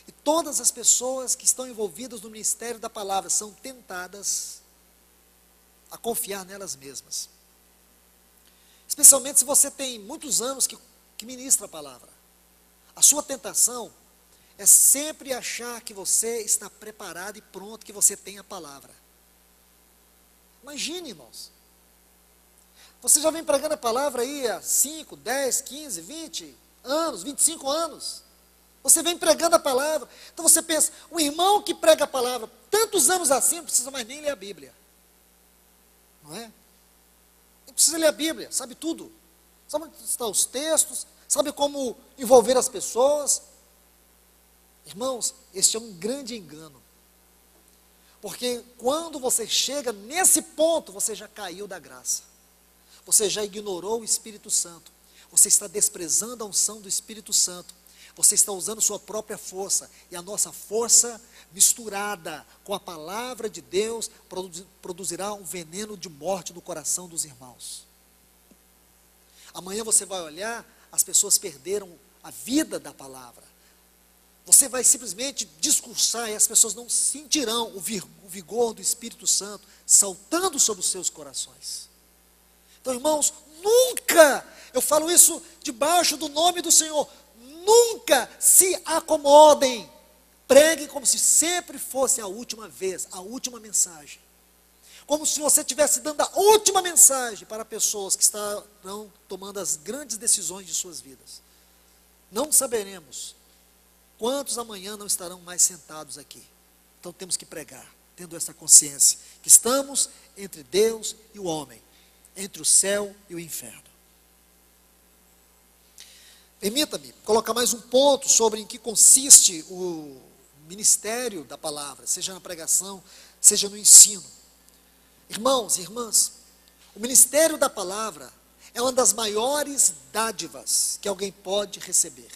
E todas as pessoas que estão envolvidas no ministério da palavra são tentadas a confiar nelas mesmas. Especialmente se você tem muitos anos que ministra a palavra. A sua tentação é sempre achar que você está preparado e pronto, que você tem a palavra. Imagine, irmãos. Você já vem pregando a palavra aí há 5, 10, 15, 20 anos, 25 anos. Você vem pregando a palavra. Então você pensa, um irmão que prega a palavra tantos anos assim, não precisa mais nem ler a Bíblia. Não é? Não precisa ler a Bíblia, sabe tudo. Sabe onde estão os textos, sabe como envolver as pessoas. Irmãos, este é um grande engano. Porque quando você chega nesse ponto, você já caiu da graça. Você já ignorou o Espírito Santo. Você está desprezando a unção do Espírito Santo. Você está usando sua própria força. E a nossa força, misturada com a palavra de Deus, produzirá um veneno de morte no coração dos irmãos. Amanhã você vai olhar, as pessoas perderam a vida da palavra. Você vai simplesmente discursar e as pessoas não sentirão o vigor do Espírito Santo saltando sobre os seus corações. Então, irmãos, nunca, eu falo isso debaixo do nome do Senhor, nunca se acomodem. Preguem como se sempre fosse a última vez, a última mensagem. Como se você estivesse dando a última mensagem para pessoas que estarão tomando as grandes decisões de suas vidas. Não saberemos quantos amanhã não estarão mais sentados aqui. Então temos que pregar, tendo essa consciência, que estamos entre Deus e o homem, entre o céu e o inferno. Permita-me colocar mais um ponto sobre em que consiste o ministério da palavra, seja na pregação, seja no ensino. Irmãos e irmãs, o ministério da palavra é uma das maiores dádivas que alguém pode receber.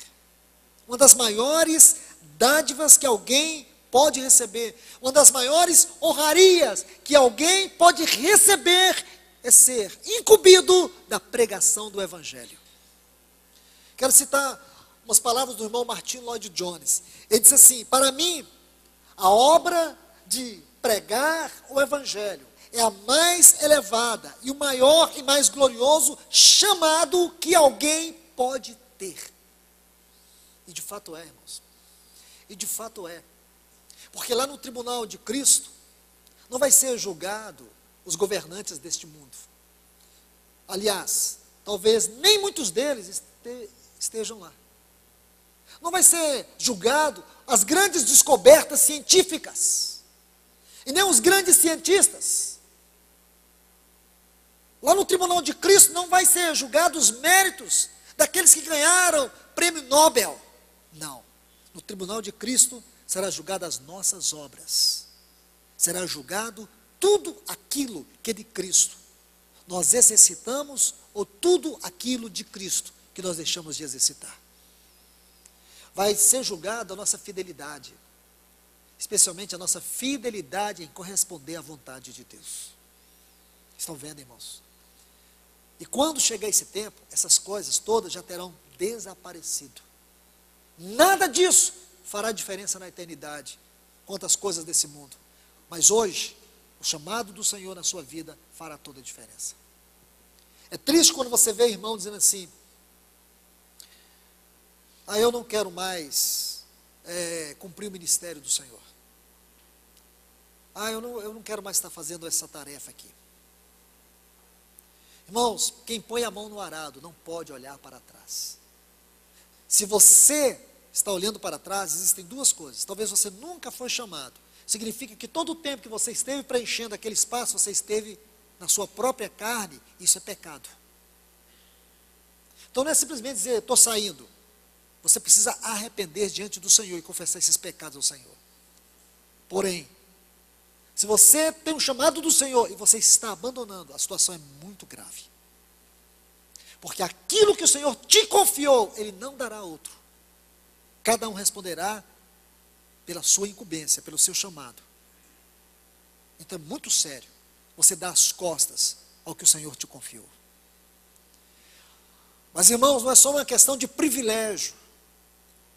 Uma das maiores dádivas que alguém pode receber, uma das maiores honrarias que alguém pode receber é ser incumbido da pregação do Evangelho. Quero citar umas palavras do irmão Martin Lloyd Jones. Ele disse assim: para mim, a obra de pregar o Evangelho é a mais elevada e o maior e mais glorioso chamado que alguém pode ter. E de fato é, irmãos. E de fato é. Porque lá no tribunal de Cristo, não vai ser julgado os governantes deste mundo. Aliás, talvez nem muitos deles estejam lá. Não vai ser julgado as grandes descobertas científicas. E nem os grandes cientistas. Lá no tribunal de Cristo não vai ser julgado os méritos daqueles que ganharam prêmio Nobel. Não. No tribunal de Cristo será julgado as nossas obras. Será julgado tudo aquilo que é de Cristo nós exercitamos, ou tudo aquilo de Cristo que nós deixamos de exercitar. Vai ser julgada a nossa fidelidade, especialmente a nossa fidelidade em corresponder à vontade de Deus. Estão vendo, irmãos? E quando chegar esse tempo, essas coisas todas já terão desaparecido. Nada disso fará diferença na eternidade, quanto às coisas desse mundo. Mas hoje, o chamado do Senhor na sua vida fará toda a diferença. É triste quando você vê irmão dizendo assim: eu não quero mais cumprir o ministério do Senhor. Eu não quero mais estar fazendo essa tarefa aqui. Irmãos, quem põe a mão no arado não pode olhar para trás. Se você está olhando para trás, existem duas coisas. Talvez você nunca foi chamado. Significa que todo o tempo que você esteve preenchendo aquele espaço, você esteve na sua própria carne. Isso é pecado. Então não é simplesmente dizer, estou saindo. você precisa arrepender diante do Senhor e confessar esses pecados ao Senhor. Porém, se você tem um chamado do Senhor e você está abandonando, a situação é muito grave. Porque aquilo que o Senhor te confiou, Ele não dará a outro. Cada um responderá pela sua incumbência, pelo seu chamado. Então é muito sério você dar as costas ao que o Senhor te confiou. Mas, irmãos, não é só uma questão de privilégio,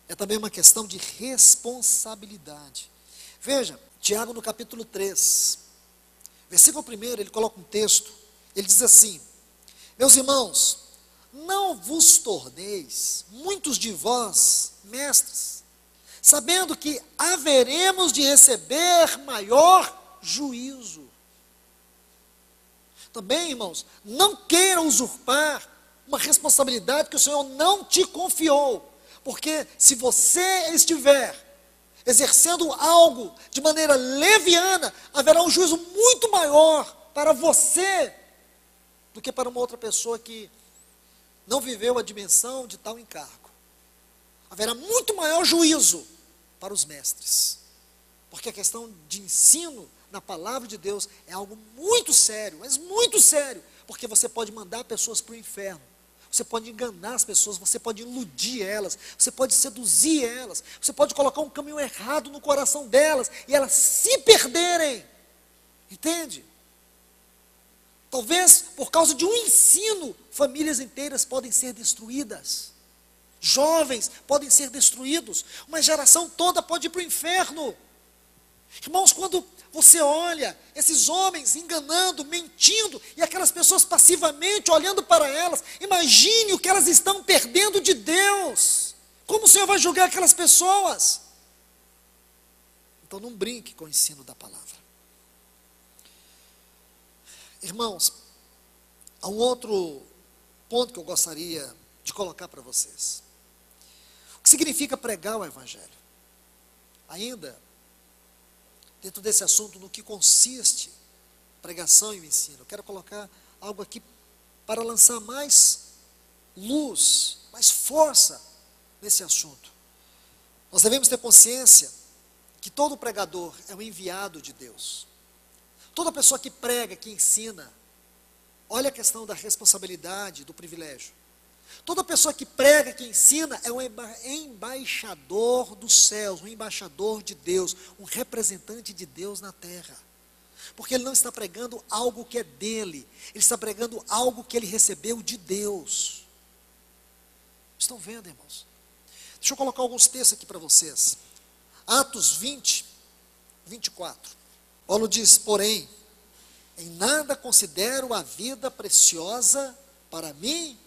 é também uma questão de responsabilidade. Veja, Tiago no capítulo 3, versículo 1, ele coloca um texto, ele diz assim: meus irmãos, não vos torneis, muitos de vós, mestres, sabendo que haveremos de receber maior juízo. Também, irmãos, não queira usurpar uma responsabilidade que o Senhor não te confiou, porque se você estiver exercendo algo de maneira leviana, haverá um juízo muito maior para você do que para uma outra pessoa que não viveu a dimensão de tal encargo. Haverá muito maior juízo para os mestres, porque a questão de ensino na palavra de Deus é algo muito sério, mas muito sério, porque você pode mandar pessoas para o inferno, você pode enganar as pessoas, você pode iludir elas, você pode seduzir elas, você pode colocar um caminho errado no coração delas, e elas se perderem, entende? Talvez por causa de um ensino, famílias inteiras podem ser destruídas, jovens podem ser destruídos, uma geração toda pode ir para o inferno. Irmãos, quando você olha esses homens enganando, mentindo, e aquelas pessoas passivamente olhando para elas, imagine o que elas estão perdendo de Deus. Como o Senhor vai julgar aquelas pessoas? Então não brinque com o ensino da palavra. Irmãos, há um outro ponto que eu gostaria de colocar para vocês. O que significa pregar o Evangelho? Ainda dentro desse assunto, no que consiste pregação e o ensino, eu quero colocar algo aqui para lançar mais luz, mais força nesse assunto. Nós devemos ter consciência que todo pregador é um enviado de Deus. Toda pessoa que prega, que ensina, olha a questão da responsabilidade, do privilégio. Toda pessoa que prega, que ensina, é um embaixador dos céus, um embaixador de Deus, um representante de Deus na terra. Porque ele não está pregando algo que é dele, ele está pregando algo que ele recebeu de Deus. Estão vendo, irmãos? Deixa eu colocar alguns textos aqui para vocês. Atos 20, 24. Paulo diz: porém, em nada considero a vida preciosa para mim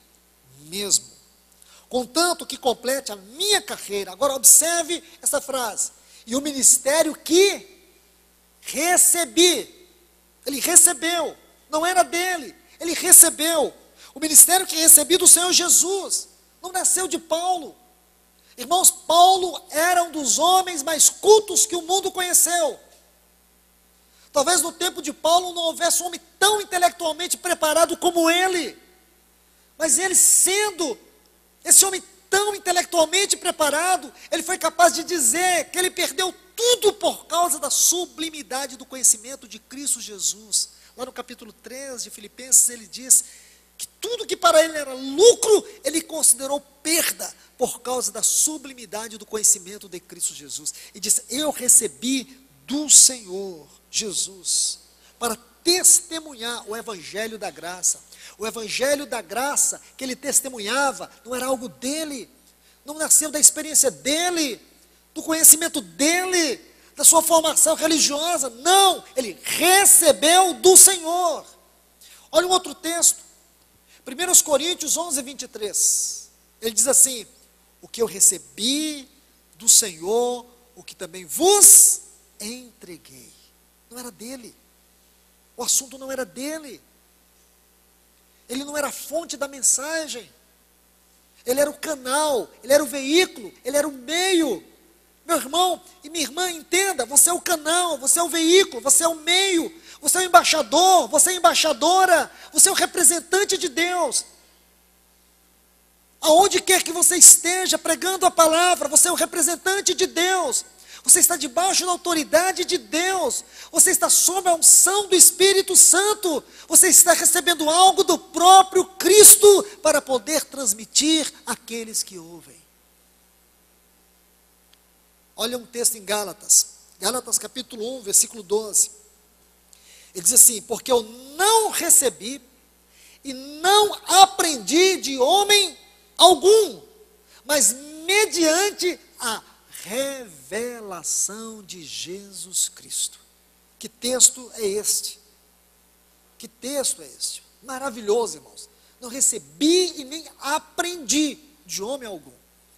mesmo, contanto que complete a minha carreira. Agora observe essa frase: e o ministério que recebi. Ele recebeu, não era dele, ele recebeu. O ministério que recebi do Senhor Jesus, não nasceu de Paulo. Irmãos, Paulo era um dos homens mais cultos que o mundo conheceu. Talvez no tempo de Paulo não houvesse um homem tão intelectualmente preparado como ele. Mas ele, sendo esse homem tão intelectualmente preparado, ele foi capaz de dizer que ele perdeu tudo por causa da sublimidade do conhecimento de Cristo Jesus. Lá no capítulo 3 de Filipenses, ele diz que tudo que para ele era lucro, ele considerou perda por causa da sublimidade do conhecimento de Cristo Jesus. E diz: eu recebi do Senhor Jesus para testemunhar o evangelho da graça. O evangelho da graça que ele testemunhava não era algo dele, não nasceu da experiência dele, do conhecimento dele, da sua formação religiosa. Não, ele recebeu do Senhor. Olha um outro texto, 1 Coríntios 11, 23. Ele diz assim: o que eu recebi do Senhor, o que também vos entreguei. Não era dele, o assunto não era dele. Ele não era a fonte da mensagem, ele era o canal, ele era o veículo, ele era o meio. Meu irmão e minha irmã, entenda: você é o canal, você é o veículo, você é o meio, você é o embaixador, você é a embaixadora, você é o representante de Deus. Aonde quer que você esteja pregando a palavra, você é o representante de Deus. Você está debaixo da autoridade de Deus. Você está sob a unção do Espírito Santo. Você está recebendo algo do próprio Cristo para poder transmitir àqueles que ouvem. Olha um texto em Gálatas. Gálatas capítulo 1, versículo 12. Ele diz assim: porque eu não recebi e não aprendi de homem algum, mas mediante a revelação de Jesus Cristo. Que texto é este? Que texto é este? Maravilhoso, irmãos. Não recebi e nem aprendi de homem algum.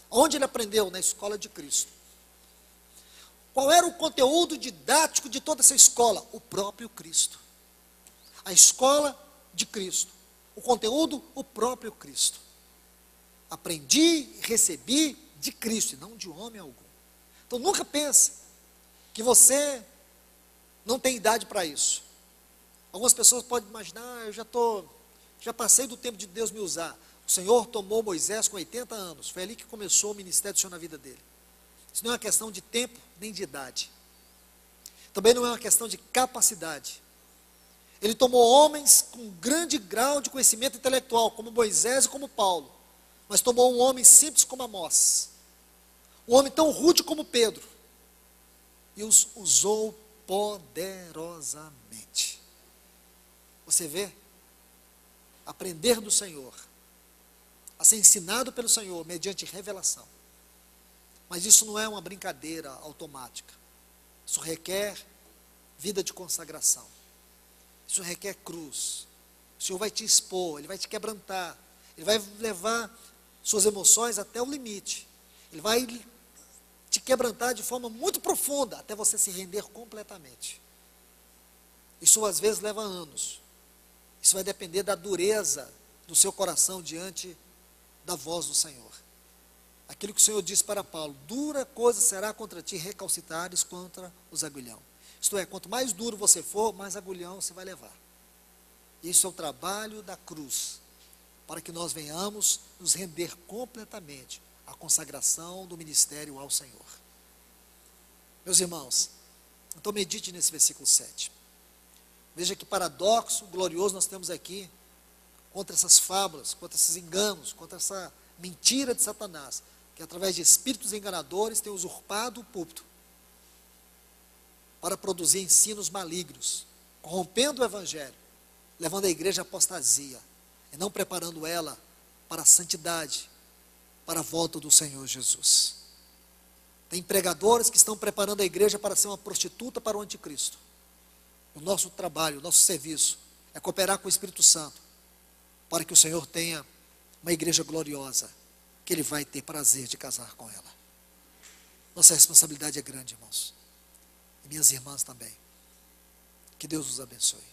Onde ele aprendeu? Na escola de Cristo. Qual era o conteúdo didático de toda essa escola? O próprio Cristo. A escola de Cristo. O conteúdo, o próprio Cristo. Aprendi, recebi de Cristo, e não de homem algum. Então nunca pense que você não tem idade para isso. Algumas pessoas podem imaginar: eu já passei do tempo de Deus me usar. O Senhor tomou Moisés com 80 anos, foi ali que começou o ministério do Senhor na vida dele. Isso não é uma questão de tempo, nem de idade. Também não é uma questão de capacidade. Ele tomou homens com grande grau de conhecimento intelectual, como Moisés e como Paulo, mas tomou um homem simples como Amós, um homem tão rude como Pedro, e os usou poderosamente. Você vê? Aprender do Senhor, a ser ensinado pelo Senhor, mediante revelação. Mas isso não é uma brincadeira automática. Isso requer vida de consagração. Isso requer cruz. O Senhor vai te expor, Ele vai te quebrantar, Ele vai levar suas emoções até o limite. Ele vai te quebrantar de forma muito profunda, até você se render completamente. Isso às vezes leva anos. Isso vai depender da dureza do seu coração diante da voz do Senhor. Aquilo que o Senhor disse para Paulo: dura coisa será contra ti recalcitrares contra os agulhão. Isto é, quanto mais duro você for, mais agulhão você vai levar. Isso é o trabalho da cruz, para que nós venhamos nos render completamente à consagração do ministério ao Senhor. Meus irmãos, então medite nesse versículo 7. Veja que paradoxo glorioso nós temos aqui, contra essas fábulas, contra esses enganos, contra essa mentira de Satanás, que através de espíritos enganadores tem usurpado o púlpito, para produzir ensinos malignos, corrompendo o evangelho, levando a igreja à apostasia, e não preparando ela para a santidade, para a volta do Senhor Jesus. Tem pregadores que estão preparando a igreja para ser uma prostituta para o anticristo. O nosso trabalho, o nosso serviço, é cooperar com o Espírito Santo, para que o Senhor tenha uma igreja gloriosa, que Ele vai ter prazer de casar com ela. Nossa responsabilidade é grande, irmãos. E minhas irmãs também. Que Deus os abençoe.